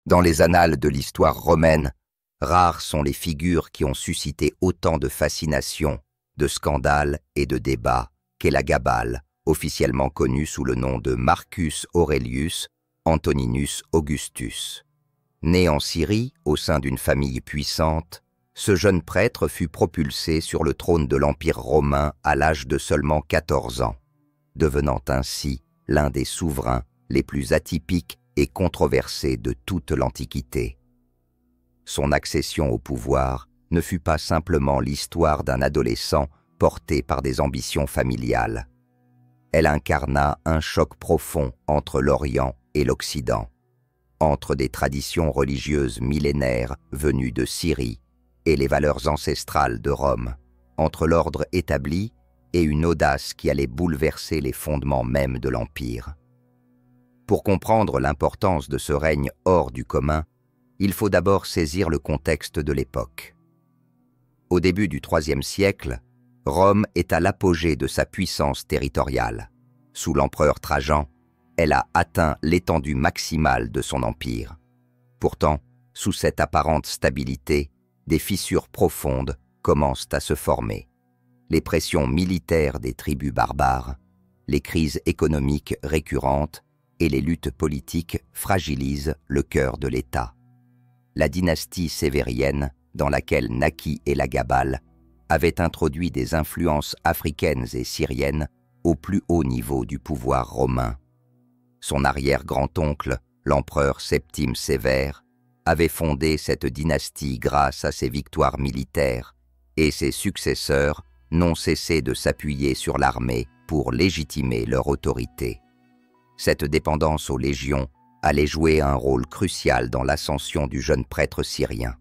Dans les annales de l'histoire romaine, rares sont les figures qui ont suscité autant de fascination, de scandales et de débats qu'Élagabale, officiellement connu sous le nom de Marcus Aurelius Antoninus Augustus. Né en Syrie, au sein d'une famille puissante, ce jeune prêtre fut propulsé sur le trône de l'Empire romain à l'âge de seulement 14 ans, devenant ainsi l'un des souverains les plus atypiques et controversés de toute l'Antiquité. Son accession au pouvoir ne fut pas simplement l'histoire d'un adolescent porté par des ambitions familiales. Elle incarna un choc profond entre l'Orient et l'Occident, entre des traditions religieuses millénaires venues de Syrie et les valeurs ancestrales de Rome, entre l'ordre établi et une audace qui allait bouleverser les fondements mêmes de l'Empire. Pour comprendre l'importance de ce règne hors du commun, il faut d'abord saisir le contexte de l'époque. Au début du IIIe siècle, Rome est à l'apogée de sa puissance territoriale. Sous l'empereur Trajan, elle a atteint l'étendue maximale de son empire. Pourtant, sous cette apparente stabilité, des fissures profondes commencent à se former. Les pressions militaires des tribus barbares, les crises économiques récurrentes et les luttes politiques fragilisent le cœur de l'État. La dynastie sévérienne, dans laquelle naquit Élagabale, avait introduit des influences africaines et syriennes au plus haut niveau du pouvoir romain. Son arrière-grand-oncle, l'empereur Septime Sévère, avait fondé cette dynastie grâce à ses victoires militaires, et ses successeurs n'ont cessé de s'appuyer sur l'armée pour légitimer leur autorité. Cette dépendance aux légions allait jouer un rôle crucial dans l'ascension du jeune prêtre syrien.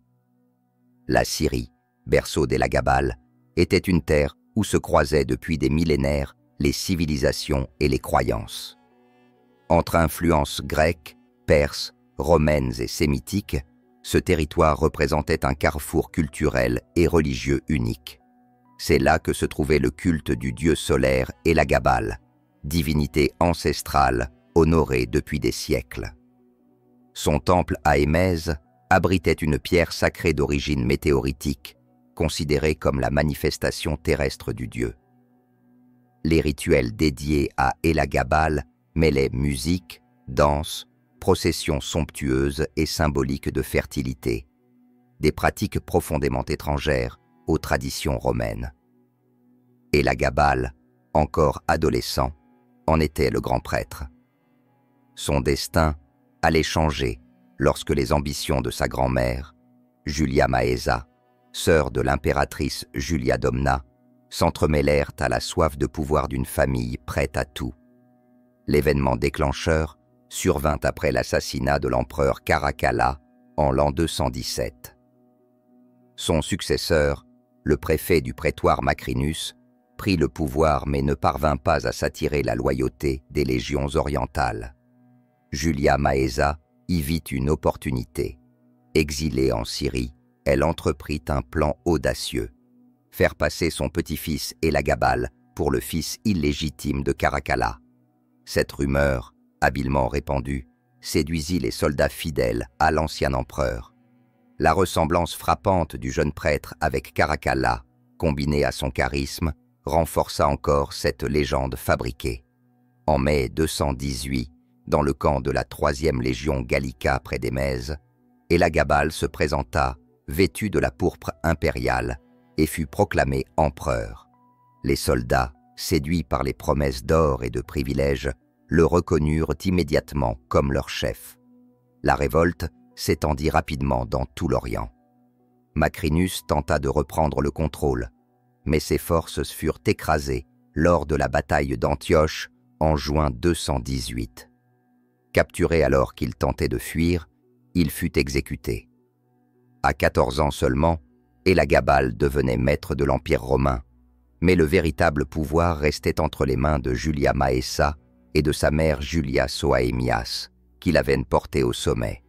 La Syrie, berceau d'Élagabale, était une terre où se croisaient depuis des millénaires les civilisations et les croyances. Entre influences grecques, perses, romaines et sémitiques, ce territoire représentait un carrefour culturel et religieux unique. C'est là que se trouvait le culte du dieu solaire Élagabale, divinité ancestrale honorée depuis des siècles. Son temple à Émèse abritait une pierre sacrée d'origine météoritique, considérée comme la manifestation terrestre du dieu. Les rituels dédiés à Élagabale mêlaient musique, danse, processions somptueuses et symboliques de fertilité, des pratiques profondément étrangères aux traditions romaines. Élagabale, encore adolescent, en était le grand prêtre. Son destin allait changer lorsque les ambitions de sa grand-mère, Julia Maesa, sœur de l'impératrice Julia Domna, s'entremêlèrent à la soif de pouvoir d'une famille prête à tout. L'événement déclencheur survint après l'assassinat de l'empereur Caracalla en l'an 217. Son successeur, le préfet du prétoire Macrinus, prit le pouvoir mais ne parvint pas à s'attirer la loyauté des légions orientales. Julia Maesa y vit une opportunité. Exilée en Syrie, elle entreprit un plan audacieux: faire passer son petit-fils Élagabale pour le fils illégitime de Caracalla. Cette rumeur, habilement répandue, séduisit les soldats fidèles à l'ancien empereur. La ressemblance frappante du jeune prêtre avec Caracalla, combinée à son charisme, renforça encore cette légende fabriquée. En mai 218, dans le camp de la 3e légion Gallica près d'Émèse, Élagabale se présenta, vêtu de la pourpre impériale, et fut proclamé empereur. Les soldats, séduits par les promesses d'or et de privilèges, le reconnurent immédiatement comme leur chef. La révolte s'étendit rapidement dans tout l'Orient. Macrinus tenta de reprendre le contrôle, mais ses forces furent écrasées lors de la bataille d'Antioche en juin 218. Capturé alors qu'il tentait de fuir, il fut exécuté. À 14 ans seulement, Élagabale devenait maître de l'Empire romain, mais le véritable pouvoir restait entre les mains de Julia Maesa et de sa mère Julia Soaemias, qui l'avaient porté au sommet.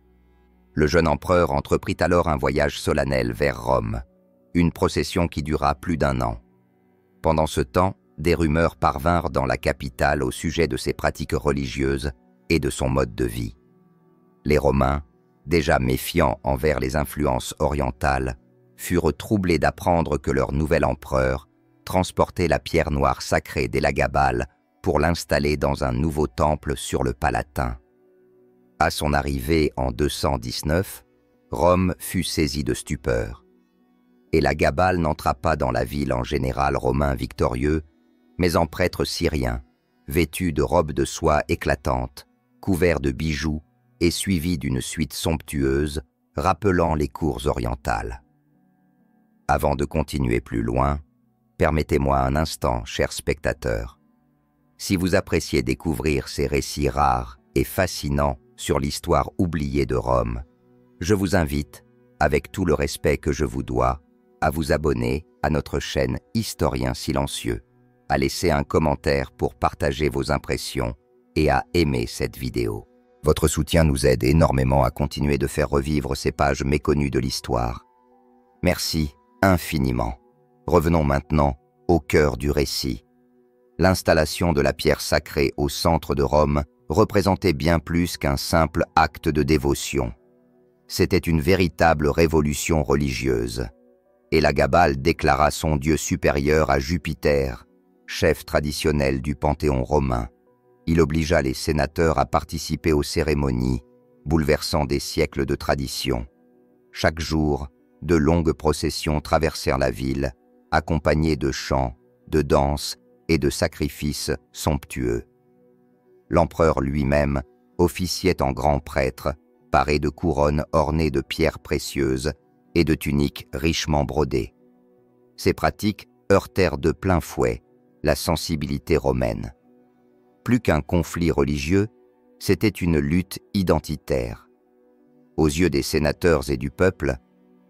Le jeune empereur entreprit alors un voyage solennel vers Rome, une procession qui dura plus d'1 an. Pendant ce temps, des rumeurs parvinrent dans la capitale au sujet de ses pratiques religieuses et de son mode de vie. Les Romains, déjà méfiants envers les influences orientales, furent troublés d'apprendre que leur nouvel empereur transportait la pierre noire sacrée d'Elagabal pour l'installer dans un nouveau temple sur le Palatin. À son arrivée en 219, Rome fut saisie de stupeur. Elagabal n'entra pas dans la ville en général romain victorieux, mais en prêtre syrien, vêtu de robes de soie éclatantes, couvert de bijoux et suivi d'une suite somptueuse rappelant les cours orientales. Avant de continuer plus loin, permettez-moi un instant, chers spectateurs. Si vous appréciez découvrir ces récits rares et fascinants sur l'histoire oubliée de Rome, je vous invite, avec tout le respect que je vous dois, à vous abonner à notre chaîne Historien Silencieux, à laisser un commentaire pour partager vos impressions et à aimer cette vidéo. Votre soutien nous aide énormément à continuer de faire revivre ces pages méconnues de l'histoire. Merci infiniment. Revenons maintenant au cœur du récit. L'installation de la pierre sacrée au centre de Rome représentait bien plus qu'un simple acte de dévotion. C'était une véritable révolution religieuse. Elagabal déclara son dieu supérieur à Jupiter, chef traditionnel du panthéon romain. Il obligea les sénateurs à participer aux cérémonies, bouleversant des siècles de tradition. Chaque jour, de longues processions traversèrent la ville, accompagnées de chants, de danses et de sacrifices somptueux. L'empereur lui-même officiait en grand prêtre, paré de couronnes ornées de pierres précieuses et de tuniques richement brodées. Ces pratiques heurtèrent de plein fouet la sensibilité romaine. Plus qu'un conflit religieux, c'était une lutte identitaire. Aux yeux des sénateurs et du peuple,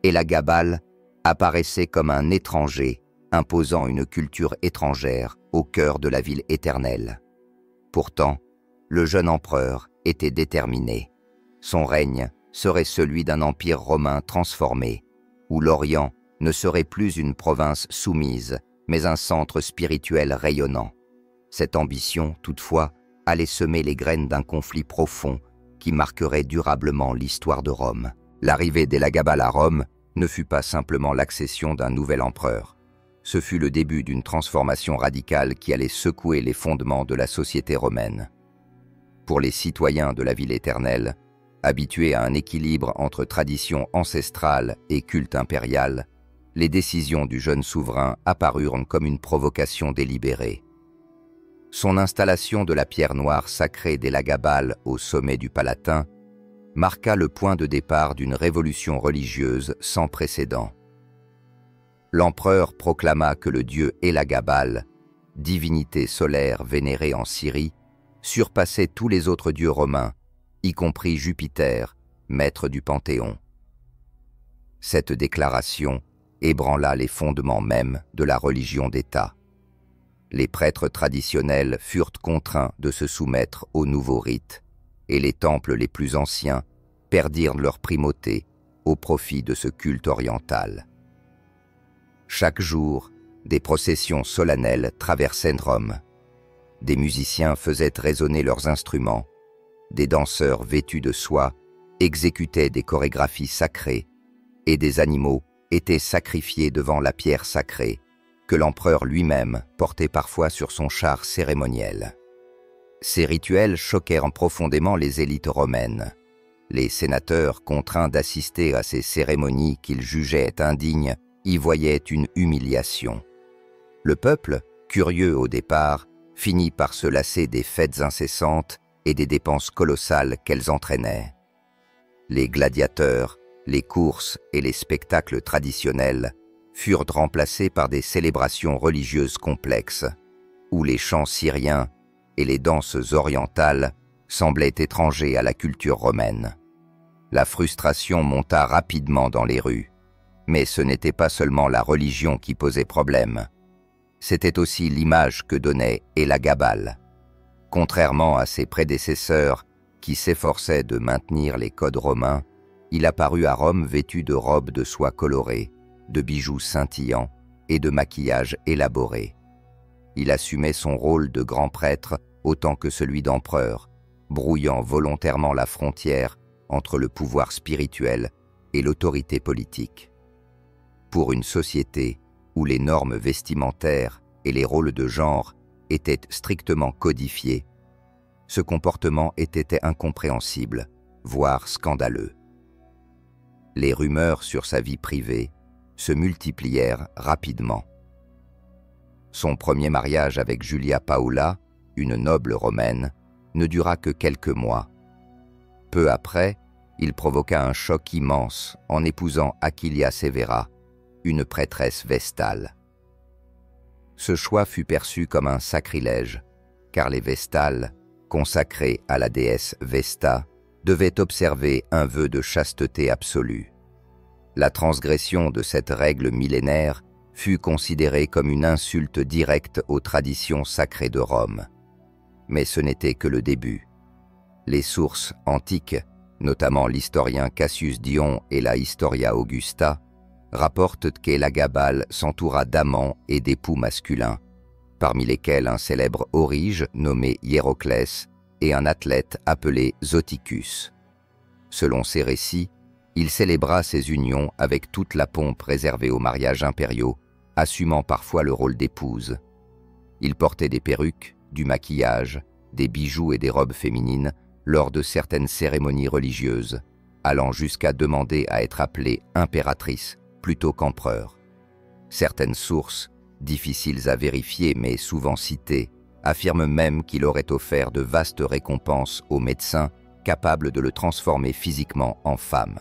Elagabal apparaissait comme un étranger imposant une culture étrangère au cœur de la ville éternelle. Pourtant, le jeune empereur était déterminé. Son règne serait celui d'un empire romain transformé, où l'Orient ne serait plus une province soumise, mais un centre spirituel rayonnant. Cette ambition, toutefois, allait semer les graines d'un conflit profond qui marquerait durablement l'histoire de Rome. L'arrivée d'Elagabal à Rome ne fut pas simplement l'accession d'un nouvel empereur. Ce fut le début d'une transformation radicale qui allait secouer les fondements de la société romaine. Pour les citoyens de la ville éternelle, habitués à un équilibre entre tradition ancestrale et culte impérial, les décisions du jeune souverain apparurent comme une provocation délibérée. Son installation de la pierre noire sacrée d'Elagabal au sommet du Palatin marqua le point de départ d'une révolution religieuse sans précédent. L'empereur proclama que le dieu Elagabal, divinité solaire vénérée en Syrie, surpassait tous les autres dieux romains, y compris Jupiter, maître du Panthéon. Cette déclaration ébranla les fondements mêmes de la religion d'État. Les prêtres traditionnels furent contraints de se soumettre aux nouveaux rites, et les temples les plus anciens perdirent leur primauté au profit de ce culte oriental. Chaque jour, des processions solennelles traversaient Rome. Des musiciens faisaient résonner leurs instruments, des danseurs vêtus de soie exécutaient des chorégraphies sacrées, et des animaux étaient sacrifiés devant la pierre sacrée, que l'empereur lui-même portait parfois sur son char cérémoniel. Ces rituels choquèrent profondément les élites romaines. Les sénateurs, contraints d'assister à ces cérémonies qu'ils jugeaient indignes, y voyaient une humiliation. Le peuple, curieux au départ, finit par se lasser des fêtes incessantes et des dépenses colossales qu'elles entraînaient. Les gladiateurs, les courses et les spectacles traditionnels furent remplacés par des célébrations religieuses complexes, où les chants syriens et les danses orientales semblaient étrangers à la culture romaine. La frustration monta rapidement dans les rues, mais ce n'était pas seulement la religion qui posait problème, c'était aussi l'image que donnait Elagabal. Contrairement à ses prédécesseurs qui s'efforçaient de maintenir les codes romains, il apparut à Rome vêtu de robes de soie colorées, de bijoux scintillants et de maquillage élaboré. Il assumait son rôle de grand prêtre autant que celui d'empereur, brouillant volontairement la frontière entre le pouvoir spirituel et l'autorité politique. Pour une société où les normes vestimentaires et les rôles de genre étaient strictement codifiés, ce comportement était incompréhensible, voire scandaleux. Les rumeurs sur sa vie privée se multiplièrent rapidement. Son premier mariage avec Julia Paula, une noble romaine, ne dura que quelques mois. Peu après, il provoqua un choc immense en épousant Aquilia Sévéra, une prêtresse vestale. Ce choix fut perçu comme un sacrilège, car les Vestales, consacrés à la déesse Vesta, devaient observer un vœu de chasteté absolue. La transgression de cette règle millénaire fut considérée comme une insulte directe aux traditions sacrées de Rome. Mais ce n'était que le début. Les sources antiques, notamment l'historien Cassius Dion et la Historia Augusta, rapportent qu'Élagabale s'entoura d'amants et d'époux masculins, parmi lesquels un célèbre orige nommé Hiéroclès et un athlète appelé Zoticus. Selon ces récits, il célébra ses unions avec toute la pompe réservée aux mariages impériaux, assumant parfois le rôle d'épouse. Il portait des perruques, du maquillage, des bijoux et des robes féminines lors de certaines cérémonies religieuses, allant jusqu'à demander à être appelée impératrice plutôt qu'empereur. Certaines sources, difficiles à vérifier mais souvent citées, affirment même qu'il aurait offert de vastes récompenses aux médecins capables de le transformer physiquement en femme.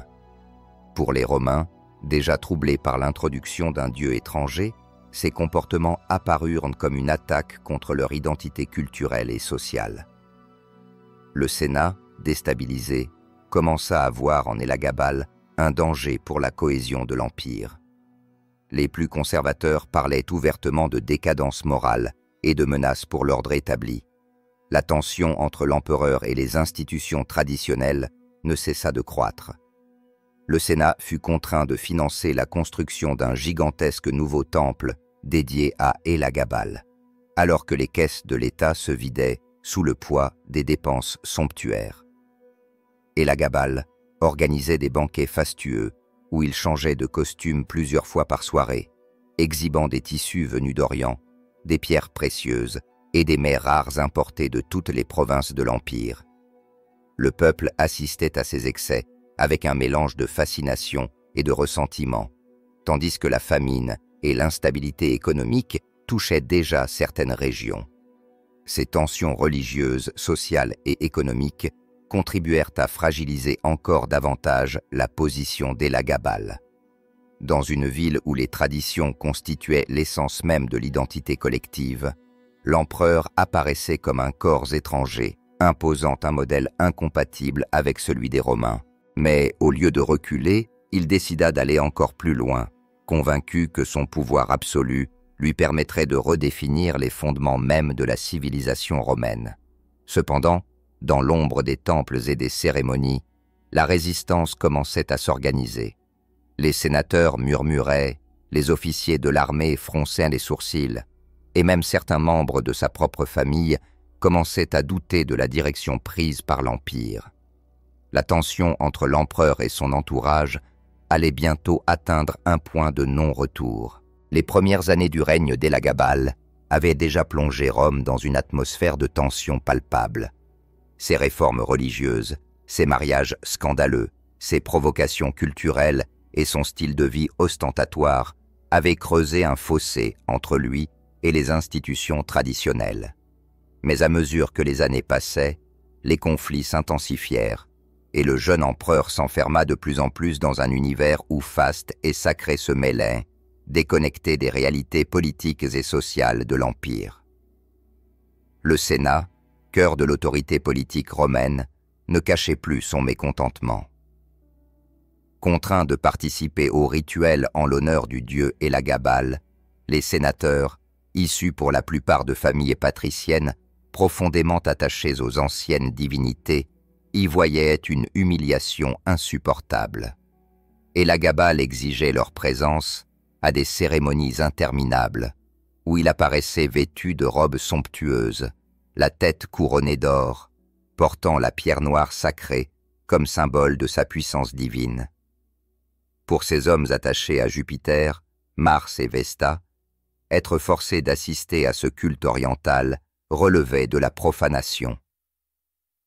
Pour les Romains, déjà troublés par l'introduction d'un dieu étranger, ces comportements apparurent comme une attaque contre leur identité culturelle et sociale. Le Sénat, déstabilisé, commença à voir en Élagabale un danger pour la cohésion de l'Empire. Les plus conservateurs parlaient ouvertement de décadence morale et de menaces pour l'ordre établi. La tension entre l'empereur et les institutions traditionnelles ne cessa de croître. Le Sénat fut contraint de financer la construction d'un gigantesque nouveau temple dédié à Élagabale, alors que les caisses de l'État se vidaient sous le poids des dépenses somptuaires. Élagabale organisait des banquets fastueux où il changeait de costume plusieurs fois par soirée, exhibant des tissus venus d'Orient, des pierres précieuses et des mets rares importés de toutes les provinces de l'Empire. Le peuple assistait à ces excès avec un mélange de fascination et de ressentiment, tandis que la famine et l'instabilité économique touchaient déjà certaines régions. Ces tensions religieuses, sociales et économiques contribuèrent à fragiliser encore davantage la position d'Élagabale. Dans une ville où les traditions constituaient l'essence même de l'identité collective, l'empereur apparaissait comme un corps étranger, imposant un modèle incompatible avec celui des Romains. Mais au lieu de reculer, il décida d'aller encore plus loin, convaincu que son pouvoir absolu lui permettrait de redéfinir les fondements mêmes de la civilisation romaine. Cependant, dans l'ombre des temples et des cérémonies, la résistance commençait à s'organiser. Les sénateurs murmuraient, les officiers de l'armée fronçaient les sourcils, et même certains membres de sa propre famille commençaient à douter de la direction prise par l'Empire. La tension entre l'empereur et son entourage allait bientôt atteindre un point de non-retour. Les premières années du règne d'Élagabale avaient déjà plongé Rome dans une atmosphère de tension palpable. Ses réformes religieuses, ses mariages scandaleux, ses provocations culturelles et son style de vie ostentatoire avaient creusé un fossé entre lui et les institutions traditionnelles. Mais à mesure que les années passaient, les conflits s'intensifièrent et le jeune empereur s'enferma de plus en plus dans un univers où faste et sacré se mêlaient, déconnecté des réalités politiques et sociales de l'Empire. Le Sénat, cœur de l'autorité politique romaine, ne cachait plus son mécontentement. Contraints de participer au rituel en l'honneur du dieu Élagabale, les sénateurs, issus pour la plupart de familles patriciennes, profondément attachés aux anciennes divinités, y voyaient une humiliation insupportable. Élagabale exigeait leur présence à des cérémonies interminables, où il apparaissait vêtu de robes somptueuses, la tête couronnée d'or, portant la pierre noire sacrée comme symbole de sa puissance divine. Pour ces hommes attachés à Jupiter, Mars et Vesta, être forcés d'assister à ce culte oriental relevait de la profanation.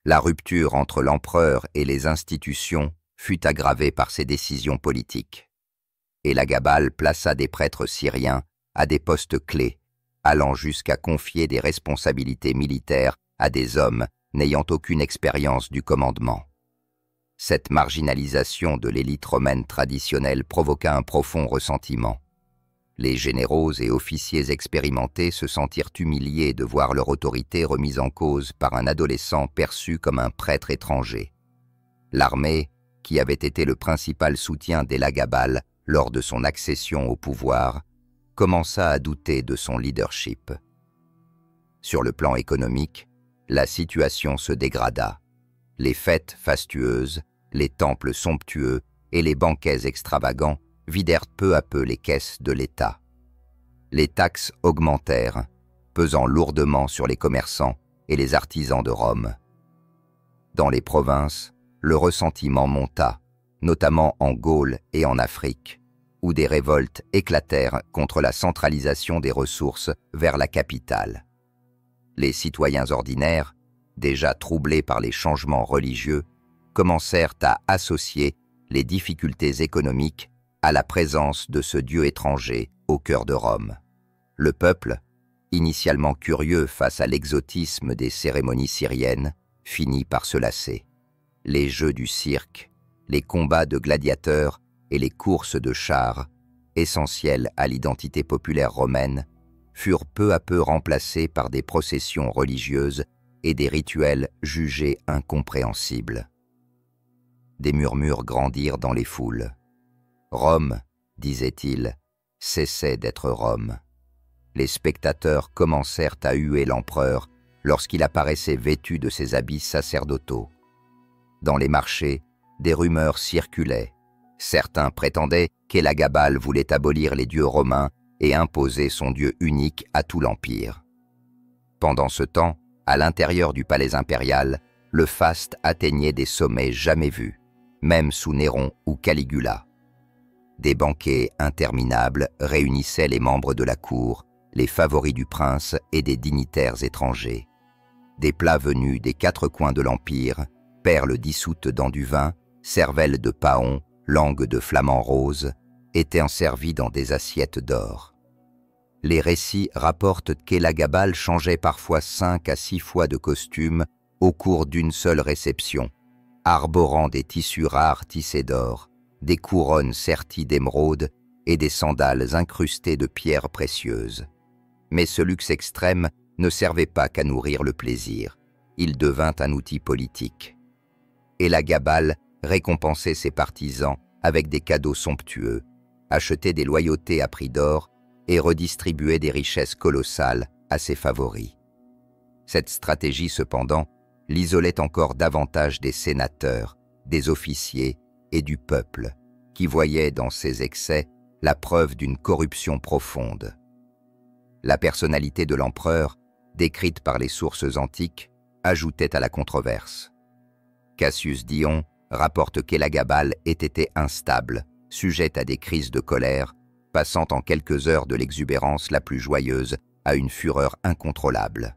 La rupture entre l'empereur et les institutions fut aggravée par ses décisions politiques. Élagabal plaça des prêtres syriens à des postes clés, allant jusqu'à confier des responsabilités militaires à des hommes n'ayant aucune expérience du commandement. Cette marginalisation de l'élite romaine traditionnelle provoqua un profond ressentiment. Les généraux et officiers expérimentés se sentirent humiliés de voir leur autorité remise en cause par un adolescent perçu comme un prêtre étranger. L'armée, qui avait été le principal soutien d'Élagabal lors de son accession au pouvoir, commença à douter de son leadership. Sur le plan économique, la situation se dégrada. Les fêtes fastueuses, les temples somptueux et les banquets extravagants vidèrent peu à peu les caisses de l'État. Les taxes augmentèrent, pesant lourdement sur les commerçants et les artisans de Rome. Dans les provinces, le ressentiment monta, notamment en Gaule et en Afrique, où des révoltes éclatèrent contre la centralisation des ressources vers la capitale. Les citoyens ordinaires, déjà troublés par les changements religieux, commencèrent à associer les difficultés économiques à la présence de ce dieu étranger au cœur de Rome. Le peuple, initialement curieux face à l'exotisme des cérémonies syriennes, finit par se lasser. Les jeux du cirque, les combats de gladiateurs et les courses de chars, essentiels à l'identité populaire romaine, furent peu à peu remplacés par des processions religieuses et des rituels jugés incompréhensibles. Des murmures grandirent dans les foules. Rome, disait-il, cessait d'être Rome. Les spectateurs commencèrent à huer l'empereur lorsqu'il apparaissait vêtu de ses habits sacerdotaux. Dans les marchés, des rumeurs circulaient. Certains prétendaient qu'Élagabal voulait abolir les dieux romains et imposer son dieu unique à tout l'Empire. Pendant ce temps, à l'intérieur du palais impérial, le faste atteignait des sommets jamais vus, même sous Néron ou Caligula. Des banquets interminables réunissaient les membres de la cour, les favoris du prince et des dignitaires étrangers. Des plats venus des quatre coins de l'Empire, perles dissoutes dans du vin, cervelles de paon, langues de flamant rose, étaient servis dans des assiettes d'or. Les récits rapportent qu'Élagabal changeait parfois 5 à 6 fois de costume au cours d'une seule réception, arborant des tissus rares tissés d'or, des couronnes serties d'émeraudes et des sandales incrustées de pierres précieuses. Mais ce luxe extrême ne servait pas qu'à nourrir le plaisir, il devint un outil politique. Élagabal récompensait ses partisans avec des cadeaux somptueux, achetait des loyautés à prix d'or et redistribuait des richesses colossales à ses favoris. Cette stratégie, cependant, l'isolait encore davantage des sénateurs, des officiers et du peuple, qui voyaient dans ces excès la preuve d'une corruption profonde. La personnalité de l'empereur, décrite par les sources antiques, ajoutait à la controverse. Cassius Dion rapporte qu'Élagabal ait été instable, sujet à des crises de colère, passant en quelques heures de l'exubérance la plus joyeuse à une fureur incontrôlable.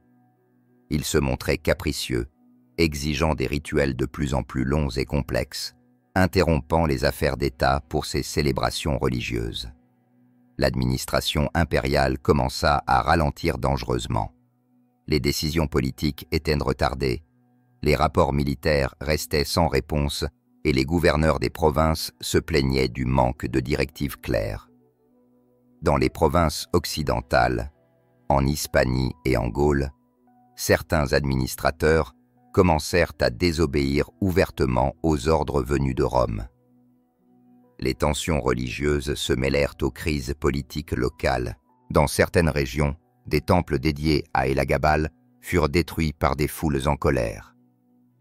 Il se montrait capricieux, exigeant des rituels de plus en plus longs et complexes, interrompant les affaires d'État pour ses célébrations religieuses. L'administration impériale commença à ralentir dangereusement. Les décisions politiques étaient retardées, les rapports militaires restaient sans réponse et les gouverneurs des provinces se plaignaient du manque de directives claires. Dans les provinces occidentales, en Hispanie et en Gaule, certains administrateurs commencèrent à désobéir ouvertement aux ordres venus de Rome. Les tensions religieuses se mêlèrent aux crises politiques locales. Dans certaines régions, des temples dédiés à Élagabal furent détruits par des foules en colère.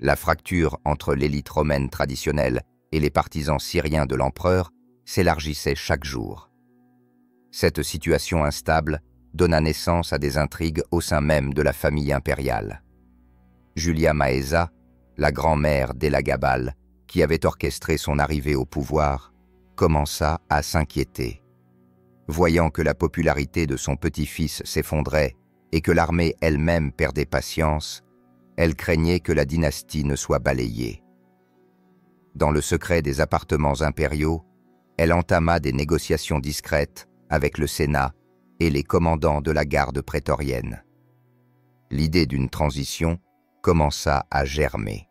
La fracture entre l'élite romaine traditionnelle et les partisans syriens de l'empereur s'élargissait chaque jour. Cette situation instable donna naissance à des intrigues au sein même de la famille impériale. Julia Maesa, la grand-mère d'Élagabal, qui avait orchestré son arrivée au pouvoir, commença à s'inquiéter. Voyant que la popularité de son petit-fils s'effondrait et que l'armée elle-même perdait patience, elle craignait que la dynastie ne soit balayée. Dans le secret des appartements impériaux, elle entama des négociations discrètes avec le Sénat et les commandants de la garde prétorienne. L'idée d'une transition commença à germer.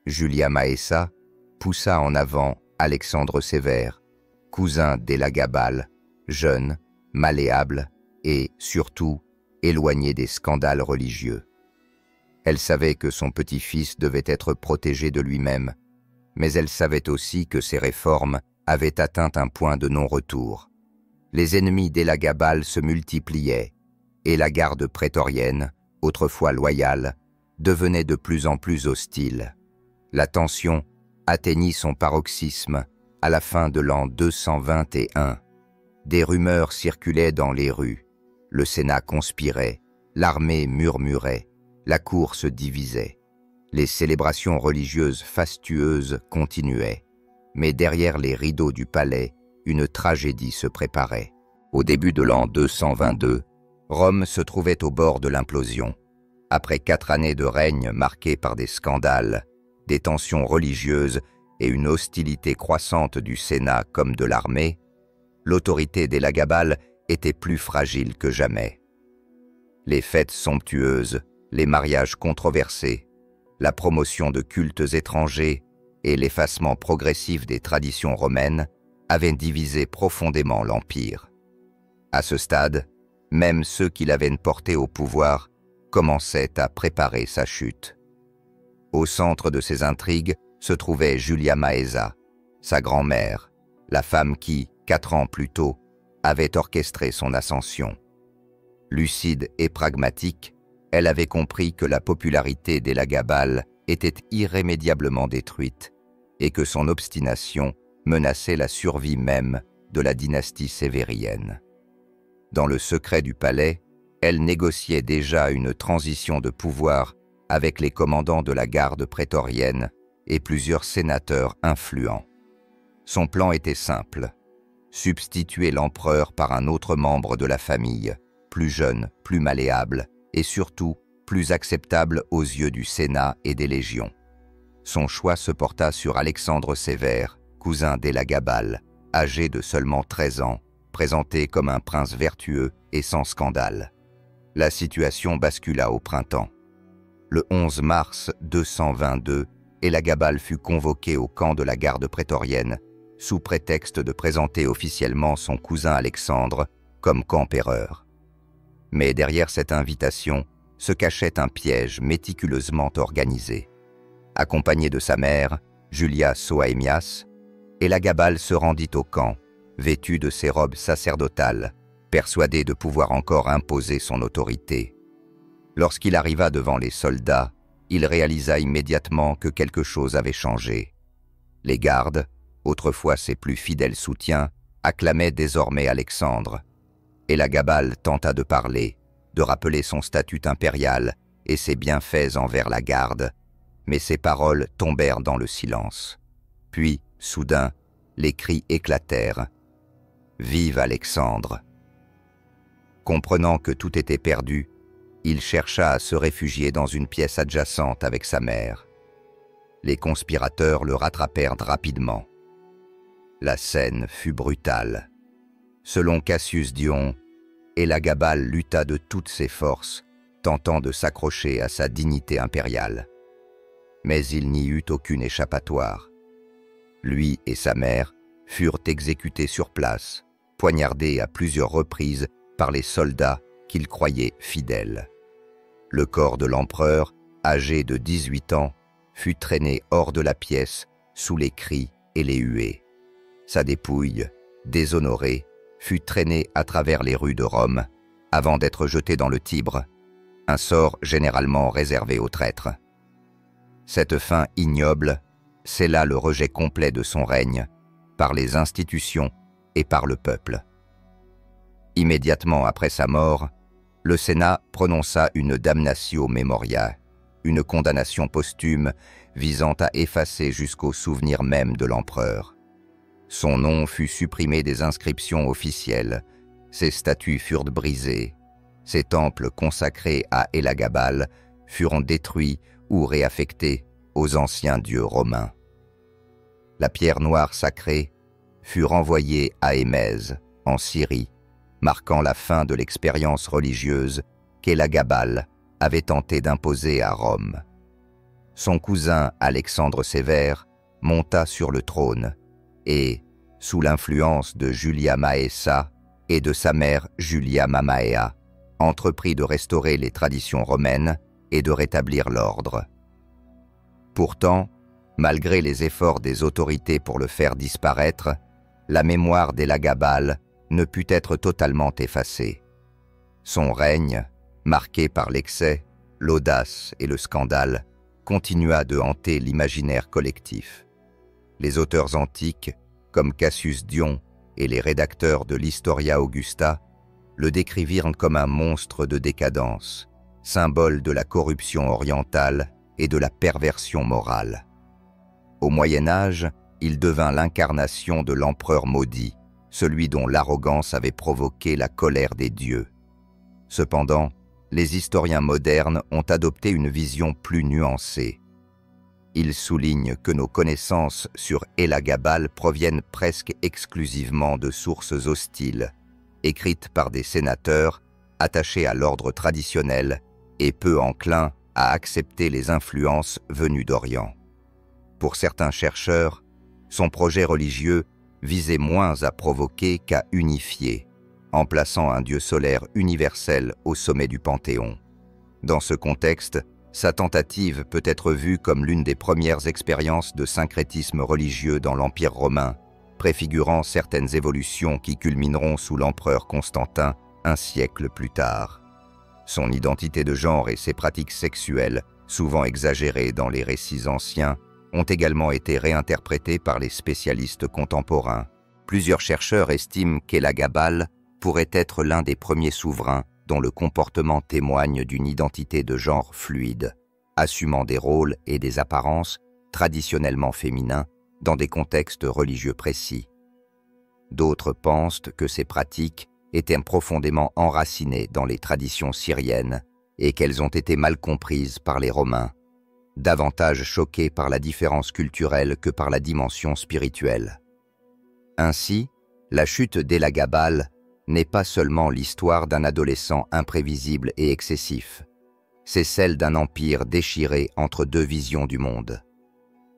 Julia Maessa poussa en avant Alexandre Sévère, cousin d'Élagabal, jeune, malléable et, surtout, éloigné des scandales religieux. Elle savait que son petit-fils devait être protégé de lui-même, mais elle savait aussi que ses réformes avaient atteint un point de non-retour. Les ennemis d'Élagabal se multipliaient, et la garde prétorienne, autrefois loyale, devenait de plus en plus hostile. La tension atteignit son paroxysme à la fin de l'an 221. Des rumeurs circulaient dans les rues. Le Sénat conspirait, l'armée murmurait, la cour se divisait. Les célébrations religieuses fastueuses continuaient, mais derrière les rideaux du palais, une tragédie se préparait. Au début de l'an 222, Rome se trouvait au bord de l'implosion. Après 4 années de règne marquées par des scandales, des tensions religieuses et une hostilité croissante du Sénat comme de l'armée, l'autorité d'Élagabal était plus fragile que jamais. Les fêtes somptueuses, les mariages controversés, la promotion de cultes étrangers et l'effacement progressif des traditions romaines avaient divisé profondément l'Empire. À ce stade, même ceux qui l'avaient porté au pouvoir commençaient à préparer sa chute. Au centre de ces intrigues se trouvait Julia Maessa, sa grand-mère, la femme qui, 4 ans plus tôt, avait orchestré son ascension. Lucide et pragmatique, elle avait compris que la popularité d'Élagabal était irrémédiablement détruite et que son obstination menaçait la survie même de la dynastie sévérienne. Dans le secret du palais, elle négociait déjà une transition de pouvoir avec les commandants de la garde prétorienne et plusieurs sénateurs influents. Son plan était simple: substituer l'empereur par un autre membre de la famille, plus jeune, plus malléable et surtout plus acceptable aux yeux du Sénat et des légions. Son choix se porta sur Alexandre Sévère, cousin d'Élagabal, âgé de seulement 13 ans, présenté comme un prince vertueux et sans scandale. La situation bascula au printemps. Le 11 mars 222, Élagabal fut convoqué au camp de la garde prétorienne, sous prétexte de présenter officiellement son cousin Alexandre comme qu'empereur. Mais derrière cette invitation se cachait un piège méticuleusement organisé. Accompagné de sa mère, Julia Soaemias, Élagabal se rendit au camp, vêtu de ses robes sacerdotales, persuadé de pouvoir encore imposer son autorité. Lorsqu'il arriva devant les soldats, il réalisa immédiatement que quelque chose avait changé. Les gardes, autrefois ses plus fidèles soutiens, acclamaient désormais Alexandre. Élagabal tenta de parler, de rappeler son statut impérial et ses bienfaits envers la garde, mais ses paroles tombèrent dans le silence. Puis, soudain, les cris éclatèrent. « Vive Alexandre !» Comprenant que tout était perdu, il chercha à se réfugier dans une pièce adjacente avec sa mère. Les conspirateurs le rattrapèrent rapidement. La scène fut brutale. Selon Cassius Dion, Élagabal lutta de toutes ses forces, tentant de s'accrocher à sa dignité impériale. Mais il n'y eut aucune échappatoire. Lui et sa mère furent exécutés sur place, poignardés à plusieurs reprises par les soldats qu'il croyait fidèles. Le corps de l'empereur, âgé de 18 ans, fut traîné hors de la pièce sous les cris et les huées. Sa dépouille, déshonorée, fut traînée à travers les rues de Rome avant d'être jetée dans le Tibre, un sort généralement réservé aux traîtres. Cette fin ignoble scella le rejet complet de son règne par les institutions et par le peuple. Immédiatement après sa mort, le Sénat prononça une damnatio memoria, une condamnation posthume visant à effacer jusqu'au souvenir même de l'empereur. Son nom fut supprimé des inscriptions officielles, ses statues furent brisées, ses temples consacrés à Elagabal furent détruits ou réaffectés aux anciens dieux romains. La pierre noire sacrée fut renvoyée à Émèse, en Syrie, marquant la fin de l'expérience religieuse qu'Elagabal avait tenté d'imposer à Rome. Son cousin Alexandre Sévère monta sur le trône et, sous l'influence de Julia Maessa et de sa mère Julia Mamaea, entreprit de restaurer les traditions romaines et de rétablir l'ordre. Pourtant, malgré les efforts des autorités pour le faire disparaître, la mémoire d'Elagabal ne put être totalement effacée. Son règne, marqué par l'excès, l'audace et le scandale, continua de hanter l'imaginaire collectif. Les auteurs antiques, comme Cassius Dion et les rédacteurs de l'Historia Augusta, le décrivirent comme un monstre de décadence, symbole de la corruption orientale et de la perversion morale. Au Moyen Âge, il devint l'incarnation de l'empereur maudit, celui dont l'arrogance avait provoqué la colère des dieux. Cependant, les historiens modernes ont adopté une vision plus nuancée. Ils soulignent que nos connaissances sur Elagabal proviennent presque exclusivement de sources hostiles, écrites par des sénateurs attachés à l'ordre traditionnel et peu enclins à accepter les influences venues d'Orient. Pour certains chercheurs, son projet religieux visait moins à provoquer qu'à unifier, en plaçant un dieu solaire universel au sommet du Panthéon. Dans ce contexte, sa tentative peut être vue comme l'une des premières expériences de syncrétisme religieux dans l'Empire romain, préfigurant certaines évolutions qui culmineront sous l'empereur Constantin un siècle plus tard. Son identité de genre et ses pratiques sexuelles, souvent exagérées dans les récits anciens, ont également été réinterprétées par les spécialistes contemporains. Plusieurs chercheurs estiment qu'Elagabal pourrait être l'un des premiers souverains dont le comportement témoigne d'une identité de genre fluide, assumant des rôles et des apparences traditionnellement féminins dans des contextes religieux précis. D'autres pensent que ces pratiques étaient profondément enracinées dans les traditions syriennes et qu'elles ont été mal comprises par les Romains, davantage choqués par la différence culturelle que par la dimension spirituelle. Ainsi, la chute d'Elagabal n'est pas seulement l'histoire d'un adolescent imprévisible et excessif, c'est celle d'un empire déchiré entre deux visions du monde.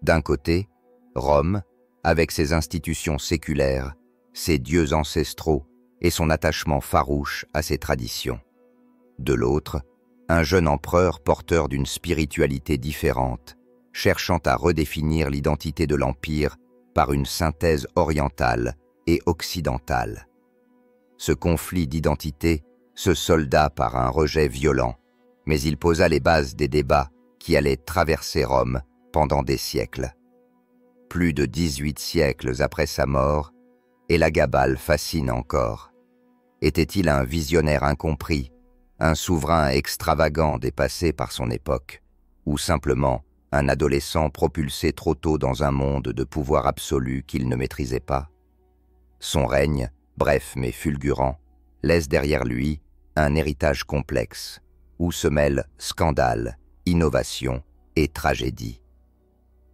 D'un côté, Rome, avec ses institutions séculaires, ses dieux ancestraux et son attachement farouche à ses traditions. De l'autre, un jeune empereur porteur d'une spiritualité différente, cherchant à redéfinir l'identité de l'Empire par une synthèse orientale et occidentale. Ce conflit d'identité se solda par un rejet violent, mais il posa les bases des débats qui allaient traverser Rome pendant des siècles. Plus de 18 siècles après sa mort, Elagabal fascine encore. Était-il un visionnaire incompris, un souverain extravagant dépassé par son époque, ou simplement un adolescent propulsé trop tôt dans un monde de pouvoir absolu qu'il ne maîtrisait pas? Son règne, bref mais fulgurant, laisse derrière lui un héritage complexe, où se mêlent scandale, innovation et tragédie.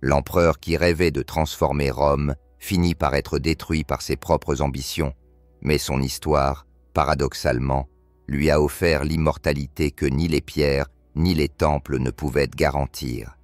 L'empereur qui rêvait de transformer Rome finit par être détruit par ses propres ambitions, mais son histoire, paradoxalement, lui a offert l'immortalité que ni les pierres ni les temples ne pouvaient garantir.